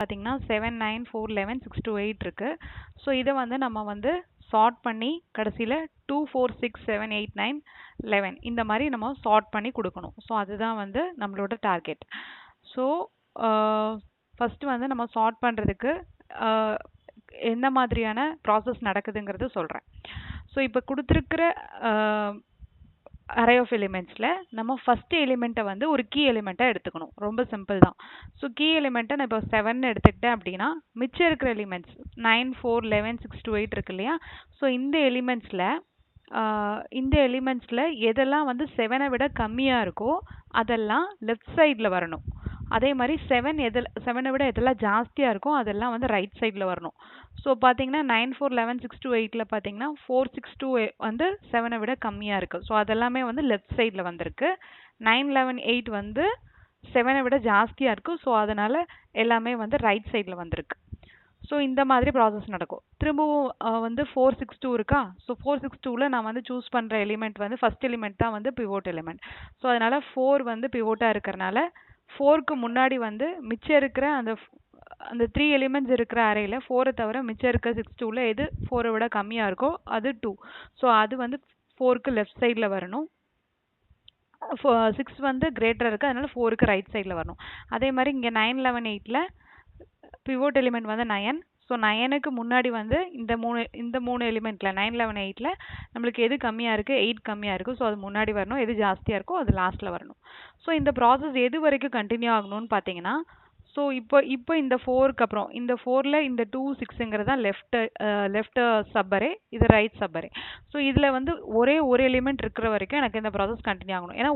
பார்த்தீங்கன்னா 7 9 4 11 6 2 8 இருக்கு. ஸோ இதை வந்து நம்ம வந்து சார்ட் பண்ணி கடைசியில் 2 4 6 7 8 9 11 இந்த மாதிரி நம்ம சார்ட் பண்ணி கொடுக்கணும். ஸோ அதுதான் வந்து நம்மளோட டார்கெட். ஸோ ஃபஸ்ட்டு வந்து நம்ம சார்ட் பண்ணுறதுக்கு என்ன மாதிரியான ப்ராசஸ் நடக்குதுங்கிறது சொல்கிறேன். ஸோ இப்போ கொடுத்துருக்கிற அரே ஆஃப் எலிமெண்ட்ஸில் நம்ம ஃபஸ்ட் எலிமெண்ட்டை வந்து ஒரு கீ எலிமெண்ட்டாக எடுத்துக்கணும். ரொம்ப சிம்பிள் தான். ஸோ கீ எலிமெண்ட்டை நான் இப்போ 7 எடுத்துக்கிட்டேன் அப்படின்னா மிச்சம் இருக்கிற எலிமெண்ட்ஸ் 9 4 11 6 2 8 இருக்கு இல்லையா? ஸோ இந்த எலிமெண்ட்ஸில் எதெல்லாம் வந்து 7ஐ விட கம்மியாக இருக்கோ அதெல்லாம் லெஃப்ட் சைடில் வரணும். அதே மாதிரி 7ஐ விட எதெல்லாம் ஜாஸ்தியாக இருக்கோ அதெல்லாம் வந்து ரைட் சைடில் வரணும். ஸோ பார்த்தீங்கன்னா 9 4 11 6 2 8ல் பார்த்தீங்கன்னா 4 6 2 வந்து 7ஐ விட கம்மியாக இருக்குது. ஸோ அதெல்லாமே வந்து லெஃப்ட் சைடில் வந்திருக்கு. 9 11 8 வந்து 7ஐ விட ஜாஸ்தியாக இருக்குது. ஸோ அதனால் எல்லாமே வந்து ரைட் சைடில் வந்திருக்கு. ஸோ இந்த மாதிரி ப்ராசஸ் நடக்கும். திரும்பவும் வந்து 4 6 2 இருக்கா? ஸோ 4 6 2ல் நான் வந்து சூஸ் பண்ணுற எலிமெண்ட் வந்து ஃபஸ்ட் எலிமெண்ட் தான் வந்து பிவோட் எலிமெண்ட். ஸோ அதனால் 4 வந்து பிவோட்டாக இருக்கிறனால 4க்கு முன்னாடி வந்து மிச்சம் இருக்கிற அந்த 3 எலிமெண்ட்ஸ் இருக்கிற அரேயில் 4ஐ தவிர மிச்சம் இருக்கிற 6 2ல் எது 4ஐ விட கம்மியாக இருக்கோ அது 2. ஸோ அது வந்து 4க்கு லெஃப்ட் சைடில் வரணும். 6 வந்து கிரேட்டராக இருக்குது, அதனால் 4க்கு ரைட் சைடில் வரணும். அதே மாதிரி இங்கே 9 11 8ல் பிவோட் எலிமெண்ட் வந்து 9. ஸோ 9க்கு முன்னாடி வந்து இந்த மூணு எலிமெண்ட்டில் 9 11 8ல் நம்மளுக்கு எது கம்மியாக இருக்குது? 8 கம்மியாக இருக்குது. ஸோ அது முன்னாடி வரணும். எது ஜாஸ்தியாக இருக்கோ அது லாஸ்ட்டில் வரணும். ஸோ இந்த ப்ராசஸ் எது வரைக்கும் கண்டினியூ ஆகணும்னு பார்த்தீங்கன்னா, ஸோ இப்போ இந்த 4க்கு அப்புறம் இந்த 4ல் இந்த 2 6ங்கிறது தான் லெஃப்ட் சப்பரே, இது ரைட் சப்பரே. ஸோ இதில் வந்து ஒரே ஒரு எலிமெண்ட் இருக்கிற வரைக்கும் எனக்கு இந்த ப்ராசஸ் கண்டினியூ ஆகணும். ஏன்னா